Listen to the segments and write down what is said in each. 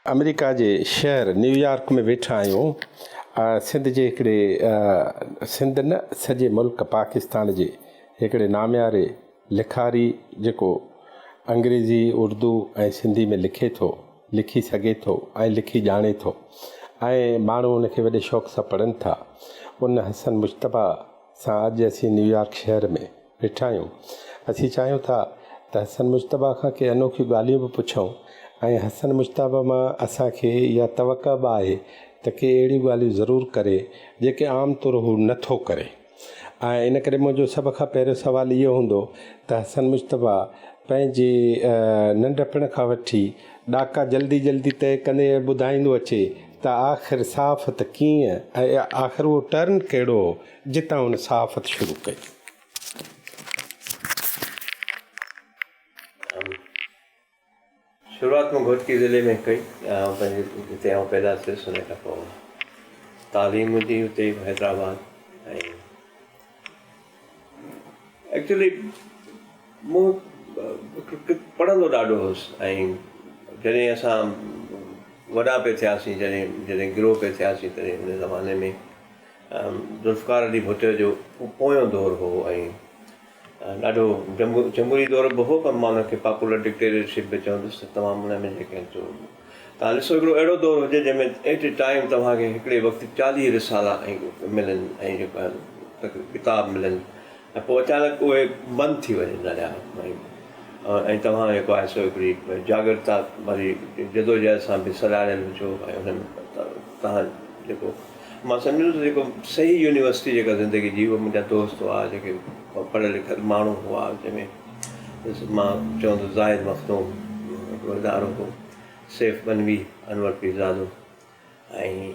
America जे शहर New York में वेठा आहियूं। सिंध जे हिकिड़े सिंध न सॼे मुल्क पाकिस्तान जे हिकिड़े नामियारे लिखारी जेको अंग्रेज़ी उर्दू ऐं सिंधी में लिखे थो, लिखी सघे थो ऐं लिखी ॼाणे थो ऐं माण्हू उनखे वॾे शौक़ सां पढ़नि था। उन हसन मुश्तबा सां अॼु असीं न्यूयॉर्क शहर में वेठा आहियूं। असीं चाहियूं था त हसन मुश्तबा खां के अनोखियूं ॻाल्हियूं बि पुछूं ऐं हसन मुश्तबा मां असांखे इहा तवक़ा बि आहे त के अहिड़ियूं ॻाल्हियूं ज़रूरु करे जेके आम तौरु हू नथो करे। ऐं इन करे मुंहिंजो सभ खां पहिरियों सुवालु इहो हूंदो त हसन मुश्तबा पंहिंजे नंढपण खां वठी ॾाका जल्दी जल्दी तइ कंदे ॿुधाईंदो अचे त आख़िर सहाफ़त कीअं ऐं आख़िर उहो टर्न कहिड़ो हो जितां हुन सहाफ़त शुरू कई। शुरुआत में घोटकी ज़िले में कई पंहिंजे जिते आउं पैदा थियुसि। उन खां पोइ तालीम मुंहिंजी हुते हैदराबाद। ऐं एक्चुअली मूं पढ़ंदो ॾाढो हुउसि ऐं जॾहिं असां वॾा पे थियासीं, जॾहिं ग्रो पे थियासीं, तॾहिं हुन ज़माने में ज़ुल्फ़कार अली भुट्टो जो पोयों दौरु हो ऐं ॾाढो जमहूरी दौर बि हो, पर मां हुनखे पॉपुलर डिक्टेटरशिप बि चवंदुसि। तमामु हुन में जेके तव्हां ॾिसो हिकिड़ो अहिड़ो दौरु हुजे जंहिंमें एट ए टाइम तव्हांखे हिकिड़े वक़्तु 40 रिसाला ऐं मिलनि ऐं जेका किताब मिलनि ऐं पोइ अचानक उहे बंदि थी वञनि ॾाढा ऐं तव्हां जेको आहे सो हिकिड़ी जागृता वारी जदोजहद सां बि सलाहियल हुजो ऐं हुन में तव्हां जेको मां सम्झो जेको सही यूनिवर्सिटी जेका ज़िंदगी जी, उहा मुंहिंजा दोस्त हुआ जेके पढ़ियल लिखियल माण्हू हुआ, जंहिंमें मां चवंदुसि ज़ाहिद मखदूम हिकिड़ो इदारो हो, सैफ बनवी, अनवर पीरज़ादो ऐं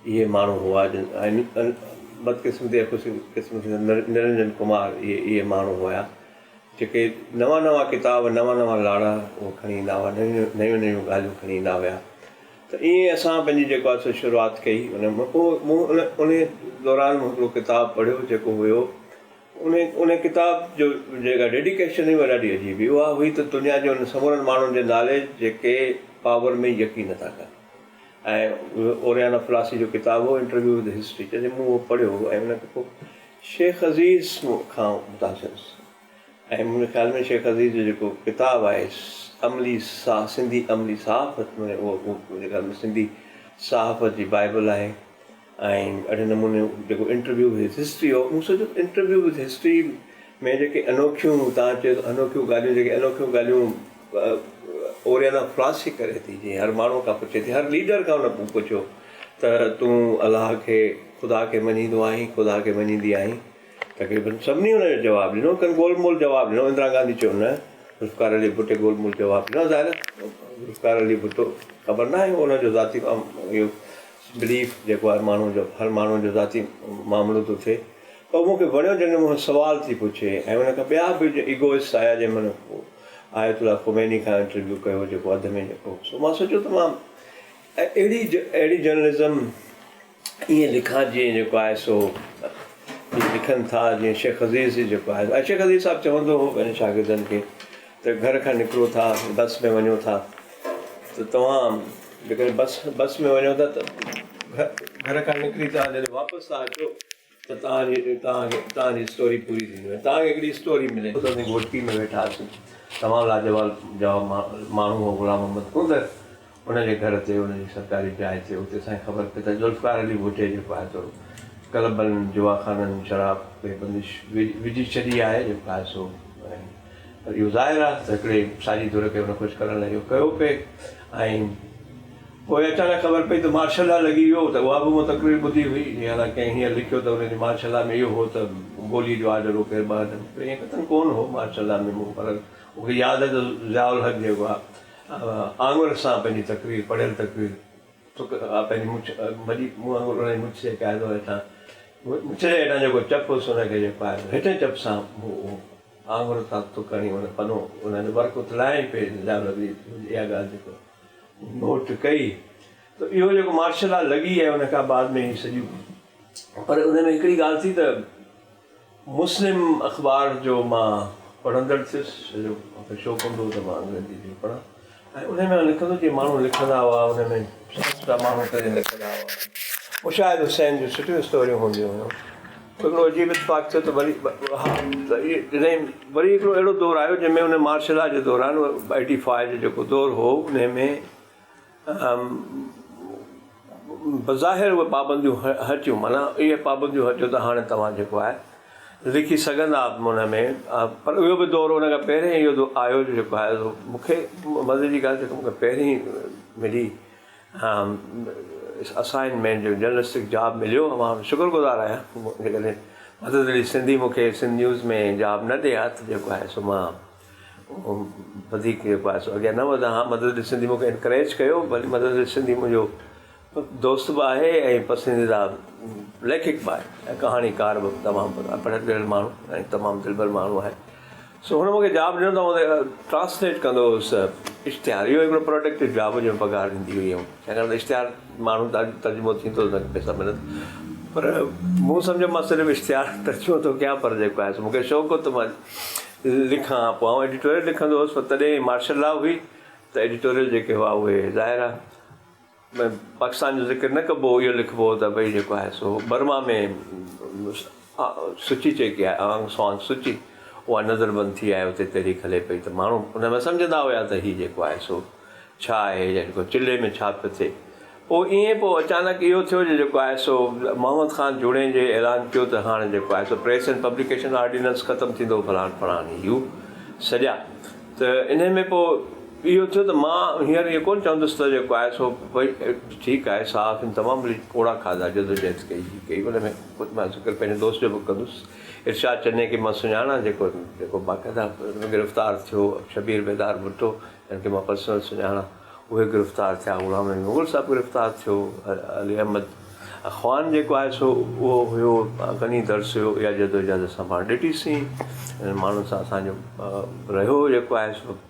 इहे माण्हू हुआ ऐं बदकिस्मती क़िस्मती निरंजन कुमार, इहे माण्हू हुआ जेके नवां किताब, नवां लाड़ा उहो खणी ईंदा हुआ, नयूं ॻाल्हियूं खणी ईंदा हुआ। त ईअं असां पंहिंजी जेको आहे सो शुरूआति कई। उन पोइ मूं उन दौरान मूं हिकिड़ो किताबु पढ़ियो जेको हुयो उन किताब जो जेका डेडिकेशन हुई उहा ॾाढी अजीब हुई। उहा हुई त दुनिया जे उन समूरनि माण्हुनि जे नाले जेके पावर में यकीन नथा कनि। ऐं ओरियाना फलासी जो किताबु हो, इंटरव्यू विद हिस्ट्री, जॾहिं मूं उहो पढ़ियो ऐं उन खां पोइ शेख अज़ीज़ खां मुतासिर ऐं मुंहिंजे ख़्याल में शेख अज़ीज़ जो जेको किताबु आहे सिंधी अमली सहाफ़त में, उहो जेका सिंधी सहाफ़त जी बाइबल आहे ऐं अहिड़े नमूने जेको इंटरव्यू विद हिस्ट्री हो, मूं सोचियो इंटरव्यू विद हिस्ट्री में जेके अनोखियूं तव्हां चयो अनोखियूं ॻाल्हियूं, जेके अनोखियूं ॻाल्हियूं ओरियाना फलासी करे थी, जीअं हर माण्हू खां पुछे थी, हर लीडर खां उन पुछो त तूं अलाह खे ख़ुदा खे मञींदो आहीं, ख़ुदा खे मञींदी आहीं? तक़रीबन सभिनी हुनजो जवाबु ॾिनो, गोलमोल जवाबु ॾिनो। इंदिरा गांधी चयो न, ज़ुल्फ़कार अली भुट्टो गोलमोल जवाबु ॾिनो। ज़ाहिर ज़ुल्फ़कार अली भुट्टो ख़बर न आहे उनजो ज़ाती इहो बिलीफ जेको आहे माण्हू जो, हर माण्हू जो ज़ाती मामिलो थो थिए। पर मूंखे वणियो जॾहिं मूंखे सुवाल थी पुछे ऐं उन खां ॿिया बि ईगोइस्ट आया, जंहिं महिल आयतुल्ला ख़ुमैनी खां इंटरव्यू कयो जेको अध में जेको, सो मां सोचियो त मां अहिड़ी जर्नलिज़म ईअं लिखां जीअं जेको आहे सो लिखनि था, जीअं शेख अज़ीज़ जेको आहे। ऐं शेख अज़ीज़ साहिबु चवंदो हो पंहिंजे शागिर्दनि खे त घर खां निकिरो था, बस में वञो था, त तव्हां जेकॾहिं बस में वञो था त घर खां निकिरी था जॾहिं वापसि था अचो त तव्हांजी स्टोरी पूरी थींदी आहे। तव्हांखे हिकिड़ी स्टोरी मिले त घोटकी में वेठा हुआसीं, तमामु लाजवाब माण्हू हो गुलाम मोहम्मद कुंदर, उनजे घर ते, उनजी सरकारी जाइ ते, उते असांखे ख़बर पई त ज़ुल्फ़कार अली भुट्टो जेको आहे थोरो क्लबनि, जुवाखाननि, शराब खे बंदिश विझी छॾी आहे जेको आहे सो। पर इहो ज़ाहिर आहे त हिकिड़े साॼी धुर खे हुन ख़ुशि करण लाइ इहो कयो पिए। ऐं पोइ अचानक ख़बर पई त मार्शल लॉ लॻी वियो, त उहा बि मूं तक़रीर ॿुधी हुई, जीअं हालांकि कंहिं हीअं लिखियो त हुनजे मार्शल लॉ में इहो हो त गोली जो आर्डर हो केरु ॿ ॾींहं, ईअं कथन कोन हो मार्शल लॉ में मूं, पर मूंखे यादि आहे त ज़ियाउल हक़ जेको आहे आङुर सां पंहिंजी तक़रीर, पढ़ियल तक़रीर पंहिंजी वॾी मूं वांगुरु मुछ जे क़ाइदो हेठां, मुछ जे हेठां जेको चप हुउसि हुनखे जेको आहे हेठे चप सां आङुर सां थुकणी, हुन पनो हुनजो वर्क उथलाए पिए ज़ियाउल हक़ जी इहा ॻाल्हि जेको नोट कई। त इहो जेको मार्शल लॉ लॻी आहे उन खां बाद में ई सॼियूं। पर उन में हिकिड़ी ॻाल्हि थी त मुस्लिम अख़बार जो मां पढ़ंदड़ थियुसि, सॼो मूंखे शौक़ु हूंदो त मां अंग्रेज़ी जो पढ़ां, ऐं उन में लिखंदो जीअं माण्हू लिखंदा हुआ उन में सुठा माण्हू करे लिखंदा हुआ मुशाहिद हुसैन जूं सुठियूं स्टोरियूं हूंदियूं हुयूं हिकिड़ो अजीब इत्तेफ़ाक़ थियो त वरी हा त इहे जॾहिं वरी हिकिड़ो अहिड़ो दौरु आयो जंहिंमें उन मार्शल आर्ट जे दौरान 85 जो जेको दौरु हो उन में बज़ाहिर उहे पाबंदियूं हटियूं माना इहे पाबंदियूं हटियूं त हाणे तव्हां जेको आहे लिखी सघंदा हुन में पर इहो बि दौरु हुन खां पहिरियों इहो आयो जेको आहे मूंखे मज़े जी ॻाल्हि जेको मूंखे पहिरीं मिली असाइनमेंट जो जर्नलिस्टिक जॉब मिलियो मां शुक्रगुज़ार आहियां जेकॾहिं मदद अली सिंधी मूंखे सिंध न्यूज़ में जॉब न ॾिए हा त जेको आहे सो मां वधीक जेको आहे सो अॻियां न वधां हा मदद अली सिंधी मूंखे इनकरेज कयो भली मदद अली सिंधी मुंहिंजो दोस्त बि आहे ऐं पसंदीदा लेखक बि आहे ऐं कहाणीकार बि तमामु पढ़ियल माण्हू ऐं तमामु दिलबर माण्हू आहे सो हुन मूंखे जॉब ॾिनो त हुन ट्रांसलेट कंदो हुउसि इश्तिहार इहो हिकिड़ो प्रोडक्टिव जॉब जो पघार ॾींदी हुई छाकाणि त इश्तिहार माण्हू तर्जुमो थींदो त पैसा मिलनि पर मूं सम्झो मां सिर्फ़ु इश्तिहार तर्जुमो थो कयां पर जेको आहे मूंखे शौक़ु हो त मां लिखां पोइ आउं एडिटोरियल लिखंदो हुउसि पर तॾहिं मार्शल लॉ हुई त एडिटोरियल जेके हुआ उहे ज़ाहिर आहे पाकिस्तान जो ज़िक्र न कबो इहो लिखिबो त भई जेको आहे सो बर्मा में सुची जेकी आहे आंग सान सुची उहा नज़रबंद थी आहे उते तहरीक हले पई त माण्हू उन में सम्झंदा हुया त हीउ जेको आहे सो छा आहे जेको चिले में छा पियो थिए पोइ ईअं पोइ अचानक इहो थियो जेको आहे सो मोहम्मद ख़ान जुड़े जे ऐलान कयो त हाणे जेको आहे सो प्रेस एंड पब्लिकेशन ऑर्डिनेंस ख़तमु थींदो फलाणी इहो सॼा त इन में पोइ इहो थियो त मां हींअर इहो कोन चवंदुसि त जेको आहे सो भई ठीकु आहे साफ़ तमामु कोड़ा खाधा जदोजहद कई उन में कुझु मां ज़िक्र पंहिंजे दोस्त जो बि कंदुसि इरशाद चने खे मां सुञाणा जेको बाक़ाइदा गिरफ़्तार थियो शबीर बेदार भुट्टो जंहिंखे मां पर्सनल सुञाणा उहे गिरफ़्तार थिया ग़ुलाम नबी मुग़ल साहिबु गिरफ़्तार थियो अली अहमद ख़्वान जेको आहे सो उहो हुयो घणी दर्स हुयो इहा जदोजहद असां पाण ॾिठीसीं माण्हुनि सां असांजो रहियो जेको आहे सो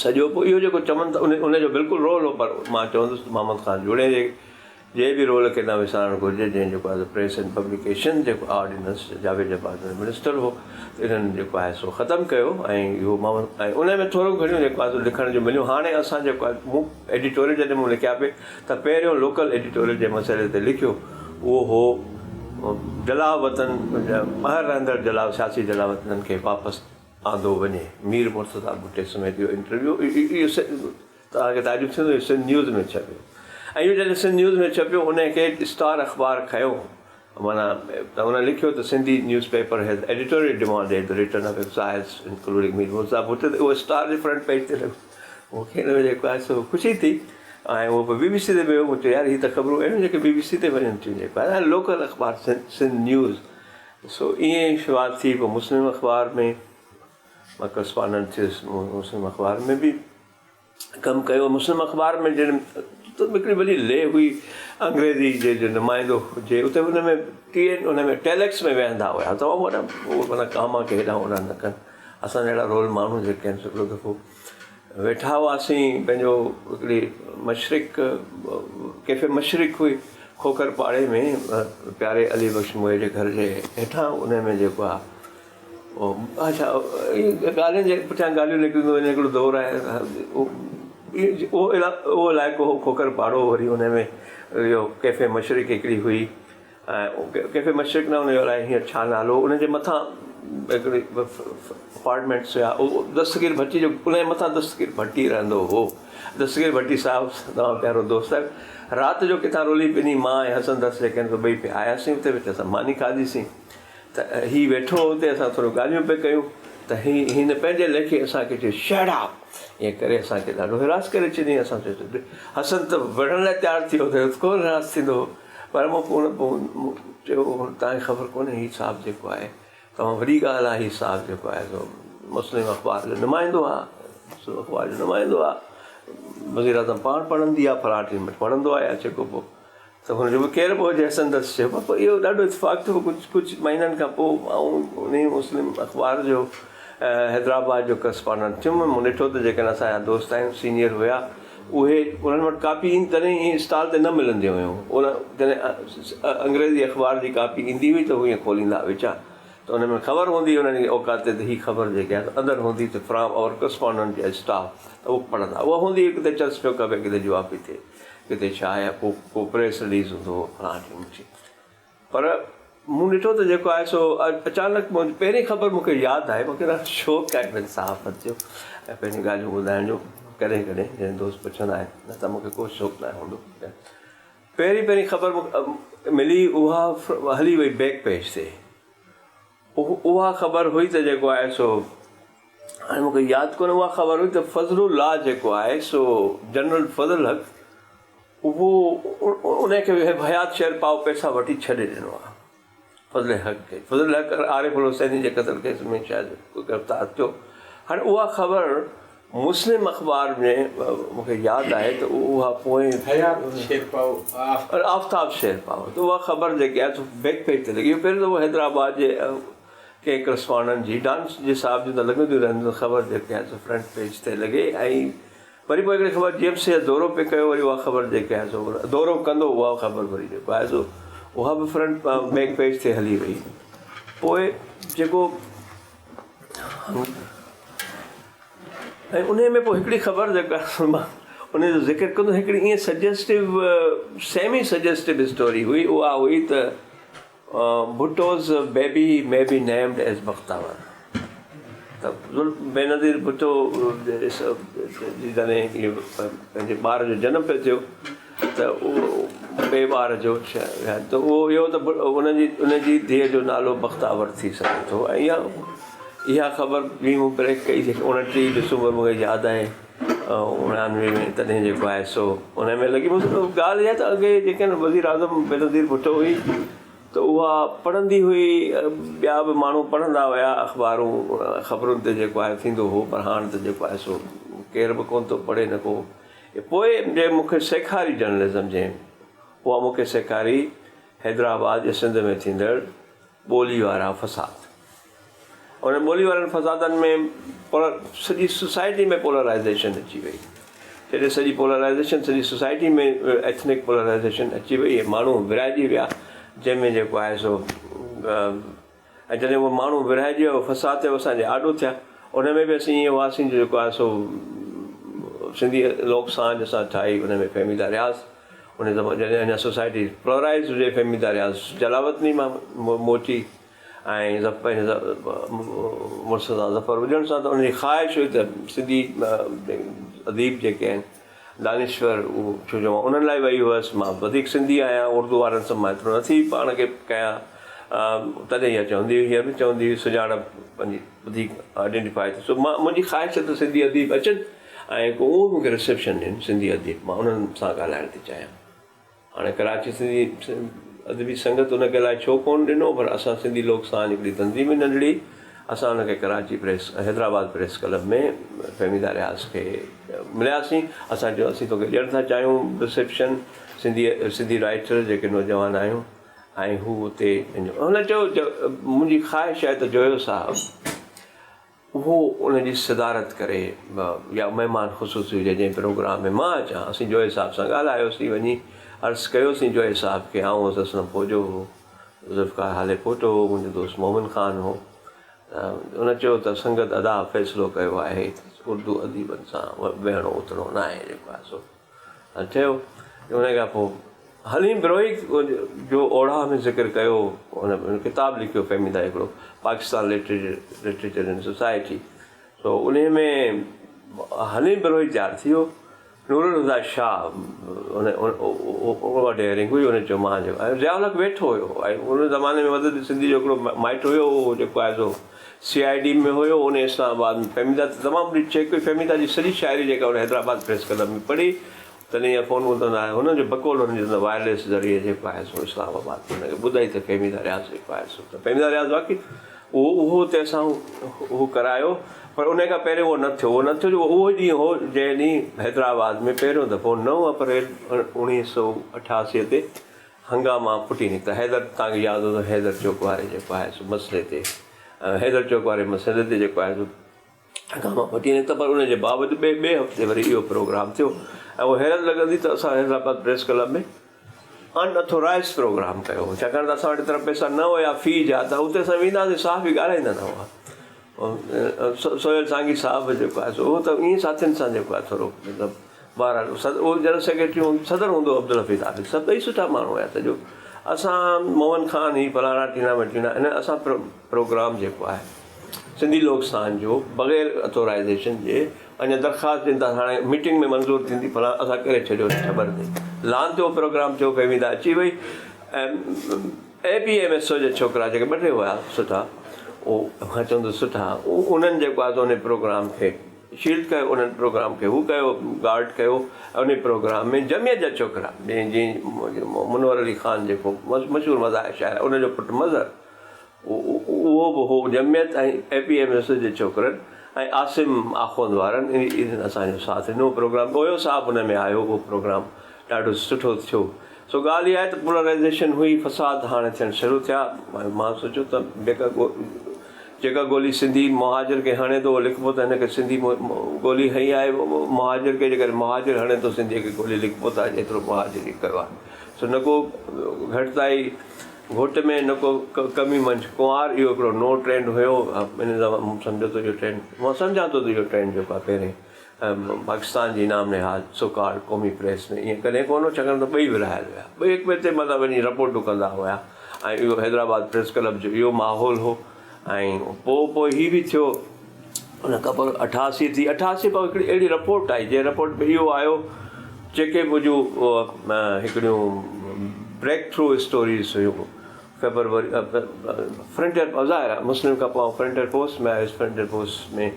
सॼो पोइ इहो जेको चवनि था उनजो बिल्कुलु रोल हो पर मां चवंदुसि मोहम्मद ख़ान जुड़े जे बि रोल खे न विसारणु घुरिजे जंहिं जेको आहे प्रेस एंड पब्लिकेशन जेको ऑर्डिनेंस जावेद जबार मिनिस्टर हो इन्हनि जेको आहे सो ख़तमु कयो ऐं इहो मोहम्मद ऐं उन में थोरो घणियूं जेको आहे सो लिखण जो मिलियो हाणे असां जेको आहे मूं एडिटोरियल जॾहिं मूं लिखिया पिए त पहिरियों लोकल एडिटोरियल जे मसइले ते लिखियो उहो हो जलाव वतन ॿाहिरि रहंदड़ जलाव सियासी जलाव वतननि खे वापसि आंदो वञे मीर मुर्तज़ा भुट्टे समेत इहो इंटरव्यू इहो तव्हांखे तारीफ़ थींदो इहो सिंध न्यूज़ में छपियो ऐं इहो जॾहिं सिंध न्यूज़ में छपियो उनखे स्टार अख़बार खयो माना त हुन लिखियो त Sindhi news has editorial demanded the return of excise including Mir Murtaza Bhutto उहो स्टार जे फ्रंट पेज ते लॻो मूंखे हिन में जेको आहे सो ख़ुशी थी ऐं उहो BBC ते वियो मूं चयो यार हीअ त ख़बरूं आहिनि जेके BBC ते वञनि थियूं जेको आहे लोकल अख़बार सिंध न्यूज़ सो ईअं ई शुरूआति थी पोइ मुस्लिम अख़बार में मां करस्पॉन्डेंट थियुसि मुस्लिम अख़बार में बि कमु कयो मुस्लिम अख़बार में जॾहिं त हिकिड़ी वॾी ले हुई अंग्रेज़ी जो नुमाइंदो हुजे उते हुन में हुन में टेलेक्स में वेहंदा हुआ तमामु वॾा उहो माना कामा खे हेॾा होॾा न कनि असां जहिड़ा रोल माण्हू जेके आहिनि हिकिड़ो दफ़ो वेठा हुआसीं पंहिंजो हिकिड़ी मशरिक़ कैफ़े मशरिक़ हुई खोखर पाड़े में प्यारे अली बख़्श मोए जे घर जे हेठां उन में जेको आहे अच्छा ॻाल्हियुनि जे पुठियां ॻाल्हियूं निकिरंदियूं आहिनि हिकिड़ो दौरु आहे उहो इलाइक़ो हो खोखर पाड़ो वरी हुन में इहो कैफ़े मशरिक़ हिकिड़ी हुई ऐं कैफ़े मशरिक़ न हुनजो अलाए हीअं छा नालो उनजे मथां हिकिड़ी अपार्टमेंट्स हुआ उहो दस्तगीर भट्टी जो उनजे मथां दस्तगीर भट्टी रहंदो हो दस्तगीर भट्टी साहिबु तव्हां प्यारो दोस्त आहे राति जो किथां रोली पिनी मां ऐं हसन दस जेके आहिनि ॿई पिया आयासीं उते वेठे असां मानी खाधीसीं त हीउ वेठो हुते असां थोरो ॻाल्हियूं पिया कयूं त हिन पंहिंजे लेखे असांखे चयो शट अप ईअं करे असांखे ॾाढो हिरास करे छॾियईं असां चयो हसन त वढ़ण लाइ तयारु थी वियो त कोन हिरास थींदो पर मूं पोइ चयो तव्हांखे ख़बर कोन्हे हीउ साहिबु जेको आहे तमामु वॾी ॻाल्हि आहे हीउ साहिबु जेको आहे सो मुस्लिम अख़बार जो नुमाइंदो आहे मुस्लिम अख़बार जो नुमाइंदो आहे वज़ीर आज़म पाण पढ़ंदी आहे फलाटी में पढ़ंदो आहे या जेको पोइ त हुनजो बि केरु बि हुजे हसन दस चयो पोइ इहो ॾाढो इतफ़ाक़ थियो कुझु महीननि खां पोइ ऐं उन मुस्लिम अख़बार जो हैदराबाद जो करस्पॉन्डेंट थियुमि मूं ॾिठो त जेकॾहिं असांजा दोस्त आहिनि सीनियर हुआ उहे उन्हनि वटि कापी तॾहिं ईअं स्टॉल ते न मिलंदियूं हुयूं उन जॾहिं अंग्रेज़ी अख़बार जी कापी ईंदी हुई त उहे ईअं खोलींदा विचा त उन में ख़बर हूंदी उन्हनि खे औकात ते हीअ ख़बर जेके आहे अंदरि हूंदी त फ्रॉम आवर करस्पॉन्डेंट या स्टाफ त उहो पढ़ंदा उहा हूंदी किथे चर्च पियो खपे किथे जवाब पई थिए किथे छा आहे को प्रेस रिलीज़ हूंदो हो फलाणे पर मूं ॾिठो त जेको आहे सो अचानक पहिरीं ख़बर मूंखे यादि आहे मूंखे ॾाढो शौक़ु आहे पंहिंजी सहाफ़त जो ऐं पंहिंजी ॻाल्हियूं ॿुधाइण जो कॾहिं कॾहिं जंहिं दोस्त पुछंदा आहिनि न त मूंखे को शौक़ु न हूंदो पहिरीं ख़बर मूंखे मिली उहा हली वई बैक पेज ते उहा ख़बर हुई त जेको आहे सो हाणे मूंखे यादि कोन्हे उहा ख़बर हुई त फज़लुल्लाह जेको आहे सो जनरल फज़ल हक़ उहो उनखे हयात शेरपाओ पैसा वठी छॾे ॾिनो आहे फज़ल हक़ आरिफ़ हुसैनी जे क़तल केस में शायदि गिरफ़्तार थियो हाणे उहा ख़बर मुस्लिम अख़बार में मूंखे यादि आहे त उहा पोइ आफ़ताब शेरपाओ त उहा ख़बर जेकी आहे बैक पेज ते लॻी पहिरियों त उहो हैदराबाद जे कंहिं करस्पॉन्डेंट जी डांस जे हिसाब जी त लॻंदियूं रहंदियूं ख़बर जेके आहे फ्रंट पेज ते लॻे ऐं वरी पोइ हिकिड़ी ख़बर जेम्स दौरो पे कयो वरी उहा ख़बर जेके आहे सो दौरो कंदो उहा ख़बर वरी जेको आहे सो उहा बि फ्रंट बैक पेज ते हली वई पोइ जेको ऐं उन में पोइ हिकिड़ी ख़बर जेका मां उन जो ज़िक्र कंदो हिकिड़ी ईअं सजेस्टिव सेमी सजेस्टिव स्टोरी हुई उहा हुई त Bhutto's baby may be named as Bakhtawar त बेनज़ीर भुट्टो जॾहिं इहो पंहिंजे ॿार जो जनमु पियो थियो त उहो ॿिए ॿार जो त उहो इहो त उनजी धीअ जो नालो बख़्तावर थी सघे थो ऐं इहा ख़बर बि मूं ब्रेक कई 29 डिसंबर मूंखे यादि आहे 99 में तॾहिं जेको आहे सो उन में लॻी ॻाल्हि इहा त अॻे जेके वज़ीर आज़म बेनज़ीर भुट्टो हुई त उहा पढ़ंदी हुई ॿिया बि माण्हू पढ़ंदा हुया अख़बारूं ख़बरुनि ते जेको आहे थींदो हो पर हाणे त जेको आहे सो केर बि कोन थो पढ़े न को पोइ जे मूंखे सेखारी जर्नलिज़म जे उहा मूंखे सेखारी हैदराबाद जे सिंध में थींदड़ ॿोली वारा फ़साद उन ॿोली वारनि फ़सादनि में सॼी सोसाइटी में पोलराइज़ेशन अची वई जॾहिं सॼी पोलराइज़ेशन सॼी सोसाइटी में एथनिक पोलराइज़ेशन अची वई ऐं माण्हू विरहाइजी विया जंहिंमें जेको आहे सो ऐं जॾहिं उहो माण्हू विरहाइजी वियो फ़साद ते असांजे आॾो थिया उन में बि असीं ईअं हुआसीं जेको आहे सो सिंधी लोक सांझ असां ठाही उन में फहिमीदा रहियासीं उन ज़माने जॾहिं अञा सोसाइटी प्लोराइज़ हुजे फहिमीदा रहियासीं जलावतनी मां मोची ऐं मुर्शदा ज़फ़र हुजण सां त उनजी ख़्वाहिश हुई त सिंधी अदीब जेके आहिनि दानिश्वर उहो छो जो मां उन्हनि लाइ वेई हुअसि मां वधीक सिंधी आहियां उर्दू वारनि सां मां एतिरो नथी पाण खे कयां तॾहिं इहा चवंदी हुई हीअ बि चवंदी हुई सुञाणप पंहिंजी वधीक आइडेंटिफाई थी सो मुंहिंजी ख़्वाहिश आहे त सिंधी अदीब अचनि ऐं उहो मूंखे रिसेप्शन ॾियनि सिंधी अदीब मां उन्हनि सां ॻाल्हाइण थी चाहियां हाणे कराची सिंधी अदबी संगत उनखे लाइ छो कोन ॾिनो पर असां सिंधी लोक सांझ हिकिड़ी तंज़ीम नंढड़ी असां हुनखे Karachi press Hyderabad press club में फहिमीदा रियाज़ खे मिलियासीं असां चयो असीं तोखे ॾियणु था चाहियूं रिसेप्शन सिंधी राइटर जेके नौजवान आहियूं ऐं हू हुते हुन चयो मुंहिंजी ख़्वाहिश आहे त जोयो साहब उहो उनजी सदारत करे या महिमान ख़ुशूसी हुजे जंहिं प्रोग्राम में मां अचां असीं जोए साहिब सां ॻाल्हायोसीं वञी अर्ज़ु कयोसीं जोए साहिब खे आउं हुउसि असलम फौजो हो ज़ुल्फ़कार हाले पोटो हो मुंहिंजो दोस्त मोमिन ख़ान हो उन चयो त संगत अदा फ़ैसिलो कयो आहे उर्दू अदीबनि सां वेहणो उथणो न आहे जेको आहे सो चयो उन खां पोइ हली बिरोई जो ओढ़ा में ज़िक्र कयो उन किताबु लिखियो फहिमीदा हिकिड़ो Pakistan literature and society so उन में हली बिरोई तयारु थी वियो नूरुल हुदा शाह उन डेयरिंग हुई उन चयो मां जेको आहे ज़ियाउल हक़ वेठो हुयो ऐं उन ज़माने में वधि सिंधी जो हिकिड़ो माइट हुयो उहो जेको आहे सो CID में हुयो उन इस्लामाबाद में फहिमीदा तमामु चेक हुई फहिमीदा जी सॼी शाइरी जेका उन हैदराबाद प्रेस क्लब में पढ़ी तॾहिं इहा फ़ोन ॿुधंदा आहे हुनजो बकोल हुनजे वायरलेस ज़रिए जेको आहे सो इस्लामाबाद हुनखे ॿुधाई त फहिमीदा रियाज़ जेको आहे सो त फहिमीदा रियाज़ बाक़ी उहो हुते असां उहो करायो पर उन खां पहिरियों उहो न थियो जो उहो ॾींहुं हो जंहिं ॾींहुं हैदराबाद में पहिरियों दफ़ो 9 अप्रैल 1988 ते हंगामा फुटी निकिता हैदर तव्हांखे यादि हूंदो हैदर चौक वारे जेको आहे सो मसइले ते हैदर चौक वारे मसइले ते जेको आहे सो हंगामा फुटी निकिता पर उनजे बाबति ॿिए हफ़्ते वरी इहो प्रोग्राम थियो ऐं उहो हैरत लॻंदी त असां हैदराबाद प्रेस क्लब में अनऑथोराइज़ प्रोग्राम कयो हो, छाकाणि त असां वटि तरफ़ पैसा न हुया फी जा, त उते असां वेंदा हुआसीं, साहब बि ॻाल्हाईंदा न हुआ। सोहेल सांगी साहब जेको आहे सो उहो त ईअं साथियुनि सां जेको आहे थोरो मतिलबु बहरहाल उहो जनरल सेक्रेटरी सदर हूंदो अब्दुल हफ़ीज़ आबिद, सभई सुठा माण्हू हुया। सॼो असां मोहन खान ही फलाणा टीना वटीना इन असां प्रोग्राम जेको आहे सिंधी लोक स्थान जो बग़ैर ऑथोराइज़ेशन जे अञा दरख़्वास्त ॾियनि था, हाणे मीटिंग में मंज़ूर थींदी फलाण, असां करे छॾियो ख़बर अथई। लान जो प्रोग्राम थियो कई वेंदा अची वई, ऐं APMSO जे छोकिरा जेके ॿ टे हुआ सुठा, उहो मां चवंदुसि सुठा, उन्हनि जेको आहे उन प्रोग्राम खे शील्ड कयो, उन्हनि प्रोग्राम खे हू कयो, गार्ड कयो। उन प्रोग्राम में जमियत जा छोकिरा जीअं मुनवर अली ख़ान जेको मशहूरु मज़ाहिर शाइर आहे, उनजो पुटु मज़हर, उहो बि हो जमियत ऐं APMSO जे छोकिरनि ऐं आसिम आख़ोंद वारनि इन्हनि असांजो साथ ॾिनो। प्रोग्राम ओयो साहब हुन में आयो, उहो प्रोग्राम ॾाढो सुठो थियो। सो ॻाल्हि इहा आहे त पोलराइज़ेशन हुई, फसाद हाणे थियणु शुरू थिया। मां सोचियो त जेका गोली सिंधी मुहाजिर खे हणे थो, लिखिबो त हिनखे सिंधी गोली हई आहे, मुहाजिर खे जेकॾहिं मुहाजिर हणे थो सिंधीअ खे गोली, लिखिबो त एतिरो मुहाजिर ई कयो आहे। सो न को घटिताई घोट में, न को कमी मंझि कुंवार, इहो हिकिड़ो नो ट्रेंड हुयो। इन दफ़ा सम्झो त इहो ट्रेंड, मां सम्झां थो त इहो ट्रेंड जेको आहे पहिरें पाकिस्तान जी नाम निहाल सोकाल क़ौमी प्रेस में ईअं कॾहिं कोन हो, छाकाणि त ॿई विरहायल हुया, ॿई हिक ॿिए ते मतिलबु वञी रिपोर्टूं कंदा हुया। ऐं इहो हैदराबाद प्रेस क्लब जो इहो माहौल हो। ऐं पोइ हीअ बि थियो, उन खां पोइ 88 थी, 88 पोइ हिकिड़ी अहिड़ी रिपोर्ट आई, जंहिं रिपोर्ट में इहो आयो, जेके बि जो हिकिड़ियूं ब्रेक थ्रू स्टोरीज़ हुयूं, फेब्रुवरी फ्रंटियर ज़ाहिर आहे मुस्लिम खां पोइ फ्रंटियर पोस्ट में आयुसि, फ्रंटियर पोस्ट में